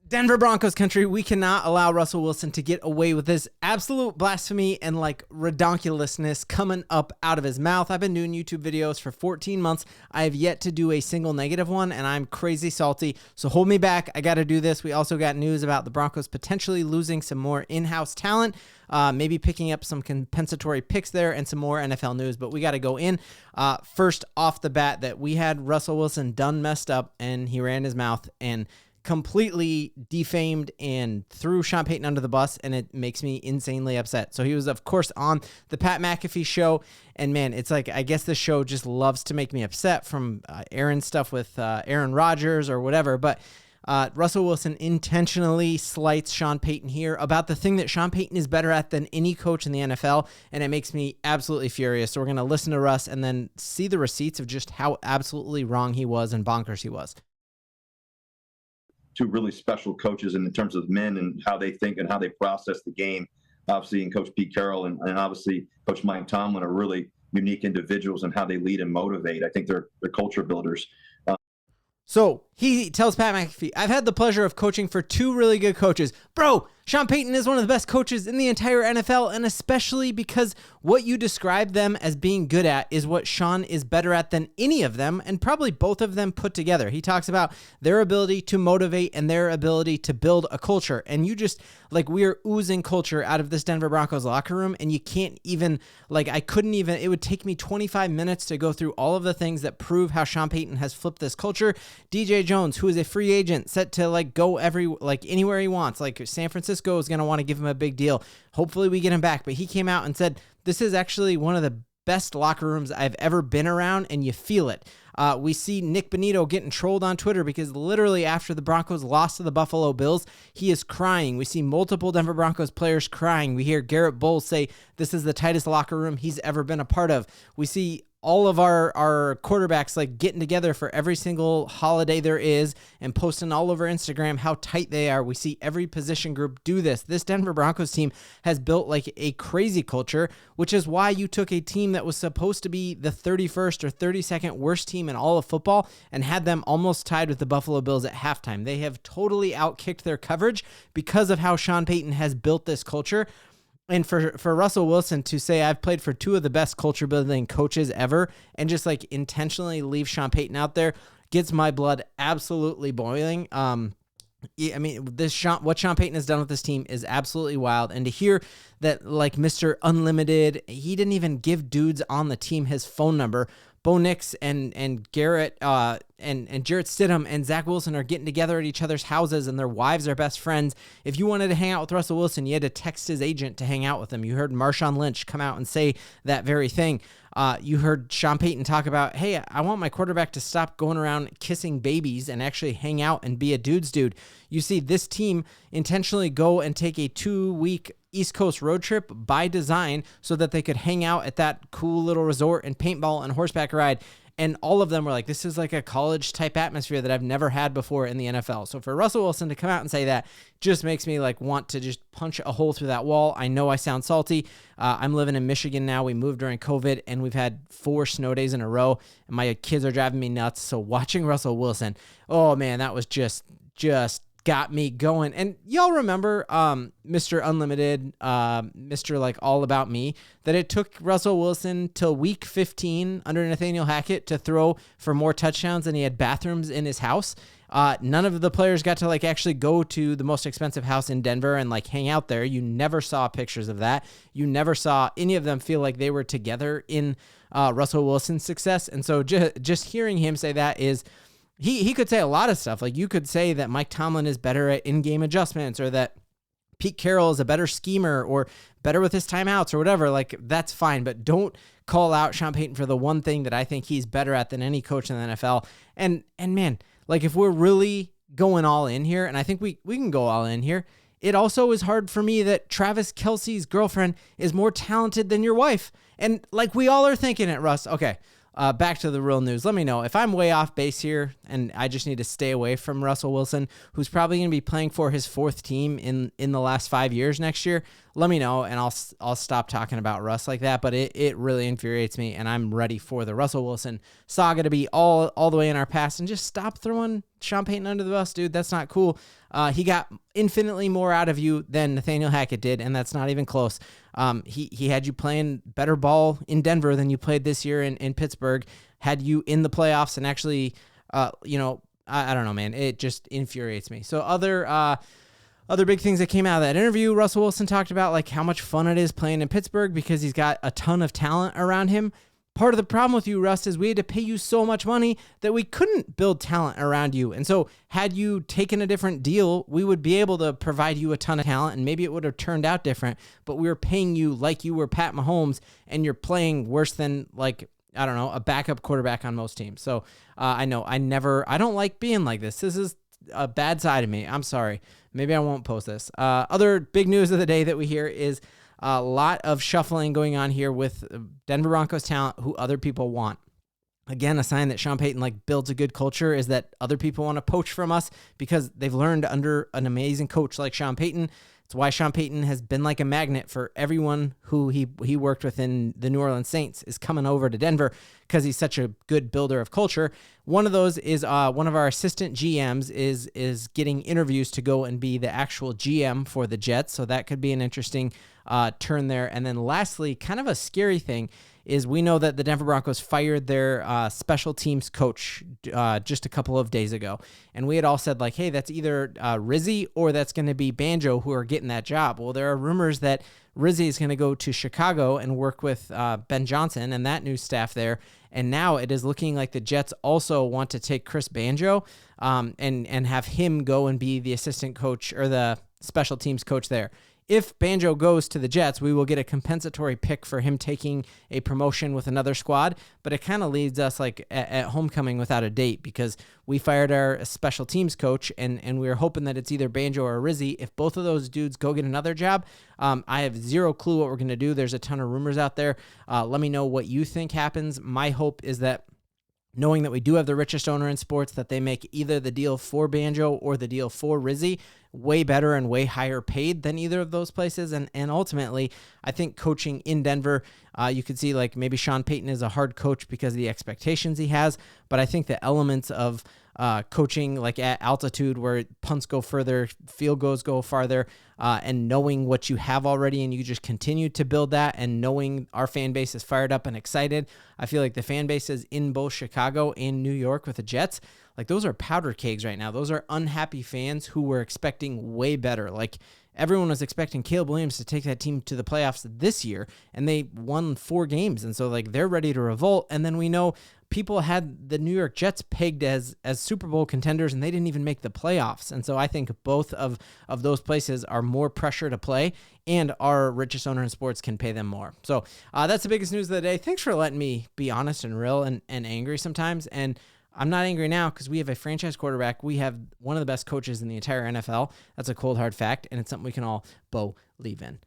Denver Broncos country, we cannot allow Russell Wilson to get away with this absolute blasphemy and like redonkulousness coming up out of his mouth. I've been doing YouTube videos for 14 months. I have yet to do a single negative one, and I'm crazy salty. So hold me back. I got to do this. We also got news about the Broncos potentially losing some more in-house talent, maybe picking up some compensatory picks there and some more NFL news, but we got to go in. First off the bat, that we had Russell Wilson done messed up, and he ran his mouth and completely defamed and threw Sean Payton under the bus, and it makes me insanely upset. So he was, of course, on the Pat McAfee Show, and man, it's like, I guess the show just loves to make me upset from Aaron stuff with Aaron Rodgers or whatever, but Russell Wilson intentionally slights Sean Payton here about the thing that Sean Payton is better at than any coach in the NFL, and it makes me absolutely furious. So we're going to listen to Russ and then see the receipts of just how absolutely wrong he was and bonkers he was. Two really special coaches in terms of men and how they think and how they process the game. Obviously, and Coach Pete Carroll and obviously Coach Mike Tomlin are really unique individuals in how they lead and motivate. I think they're culture builders. So he tells Pat McAfee, I've had the pleasure of coaching for two really good coaches. Bro, Sean Payton is one of the best coaches in the entire NFL, and especially because what you describe them as being good at is what Sean is better at than any of them, and probably both of them put together. He talks about their ability to motivate and their ability to build a culture, and you just, like, we are oozing culture out of this Denver Broncos locker room, and you can't even, like, I couldn't even, it would take me 25 minutes to go through all of the things that prove how Sean Payton has flipped this culture. DJ Jones, who is a free agent, set to, like, go anywhere he wants, like San Francisco is going to want to give him a big deal. Hopefully we get him back. But he came out and said, this is actually one of the best locker rooms I've ever been around, and you feel it. We see Nick Bonito getting trolled on Twitter because literally after the Broncos lost to the Buffalo Bills, he is crying. We see multiple Denver Broncos players crying. We hear Garrett Bowles say this is the tightest locker room he's ever been a part of. We see all of our quarterbacks like getting together for every single holiday there is and posting all over Instagram how tight they are. We see every position group do this. This Denver Broncos team has built like a crazy culture, which is why you took a team that was supposed to be the 31st or 32nd worst team in all of football and had them almost tied with the Buffalo Bills at halftime. They have totally outkicked their coverage because of how Sean Payton has built this culture. And for Russell Wilson to say, I've played for two of the best culture building coaches ever, and just like intentionally leave Sean Payton out there gets my blood absolutely boiling. I mean, what Sean Payton has done with this team is absolutely wild. And to hear that, like, Mr. Unlimited, he didn't even give dudes on the team his phone number. Bo Nix and Garrett and Jarrett Stidham and Zach Wilson are getting together at each other's houses, and their wives are best friends. If you wanted to hang out with Russell Wilson, you had to text his agent to hang out with him. You heard Marshawn Lynch come out and say that very thing. You heard Sean Payton talk about, hey, I want my quarterback to stop going around kissing babies and actually hang out and be a dude's dude. You see this team intentionally go and take a 2-week East Coast road trip by design so that they could hang out at that cool little resort and paintball and horseback ride. And all of them were like, this is like a college type atmosphere that I've never had before in the NFL. So for Russell Wilson to come out and say that just makes me like want to just punch a hole through that wall. I know I sound salty. I'm living in Michigan now. We moved during COVID and we've had 4 snow days in a row and my kids are driving me nuts. So watching Russell Wilson, oh man, that was just got me going. And y'all remember Mr. Unlimited, Mr. like All About Me, that it took Russell Wilson till week 15 under Nathaniel Hackett to throw for more touchdowns than he had bathrooms in his house. None of the players got to like actually go to the most expensive house in Denver and like hang out there. You never saw pictures of that. You never saw any of them feel like they were together in Russell Wilson's success. And so just hearing him say that is, He could say a lot of stuff. Like you could say that Mike Tomlin is better at in-game adjustments, or that Pete Carroll is a better schemer or better with his timeouts or whatever. Like that's fine, but don't call out Sean Payton for the one thing that I think he's better at than any coach in the NFL. And man, like if we're really going all in here, and I think we can go all in here, it also is hard for me that Travis Kelce's girlfriend is more talented than your wife. And like we all are thinking it, Russ. Okay. Back to the real news. Let me know if I'm way off base here and I just need to stay away from Russell Wilson, who's probably going to be playing for his 4th team in the last 5 years next year. let me know, and I'll stop talking about Russ like that. But it really infuriates me, and I'm ready for the Russell Wilson saga to be all the way in our past, and just stop throwing Sean Payton under the bus, dude. That's not cool. He got infinitely more out of you than Nathaniel Hackett did, and that's not even close. He had you playing better ball in Denver than you played this year in Pittsburgh, had you in the playoffs, and actually, I don't know, man. It just infuriates me. So other big things that came out of that interview, Russell Wilson talked about like how much fun it is playing in Pittsburgh because he's got a ton of talent around him. Part of the problem with you, Russ, is we had to pay you so much money that we couldn't build talent around you. And so had you taken a different deal, we would be able to provide you a ton of talent, and maybe it would have turned out different, but we were paying you like you were Pat Mahomes, and you're playing worse than, like, I don't know, a backup quarterback on most teams. So I don't like being like this. This is a bad side of me. I'm sorry. Maybe I won't post this. Other big news of the day that we hear is a lot of shuffling going on here with Denver Broncos talent who other people want. Again, a sign that Sean Payton builds a good culture is that other people want to poach from us because they've learned under an amazing coach like Sean Payton. It's why Sean Payton has been like a magnet for everyone who he worked with in the New Orleans Saints is coming over to Denver because he's such a good builder of culture. One of those is one of our assistant GMs is getting interviews to go and be the actual GM for the Jets. So that could be an interesting turn there. And then lastly, kind of a scary thing is we know that the Denver Broncos fired their special teams coach just a couple of days ago. And we had all said, hey, that's either Rizzy or that's going to be Banjo who are getting that job. Well, there are rumors that Rizzy is going to go to Chicago and work with Ben Johnson and that new staff there. And now it is looking like the Jets also want to take Chris Banjo and have him go and be the assistant coach or the special teams coach there. If Banjo goes to the Jets, we will get a compensatory pick for him taking a promotion with another squad, but it kind of leaves us at homecoming without a date because we fired our special teams coach and we were hoping that it's either Banjo or Rizzy. If both of those dudes go get another job, I have zero clue what we're going to do. There's a ton of rumors out there. Let me know what you think happens. My hope is that knowing that we do have the richest owner in sports, that they make either the deal for Banjo or the deal for Rizzy way better and way higher paid than either of those places. And ultimately, I think coaching in Denver, you could see maybe Sean Payton is a hard coach because of the expectations he has, but I think the elements of coaching at altitude where punts go further, field goals go farther, and knowing what you have already and you just continue to build that and knowing our fan base is fired up and excited. I feel like the fan bases in both Chicago and New York with the Jets, those are powder kegs right now. Those are unhappy fans who were expecting way better. Everyone was expecting Caleb Williams to take that team to the playoffs this year, and they won 4 games. And so they're ready to revolt. And then we know people had the New York Jets pegged as Super Bowl contenders, and they didn't even make the playoffs. And so I think both of those places are more pressure to play, and our richest owner in sports can pay them more. So that's the biggest news of the day. Thanks for letting me be honest and real and angry sometimes. And I'm not angry now because we have a franchise quarterback. We have one of the best coaches in the entire NFL. That's a cold, hard fact, and it's something we can all believe in.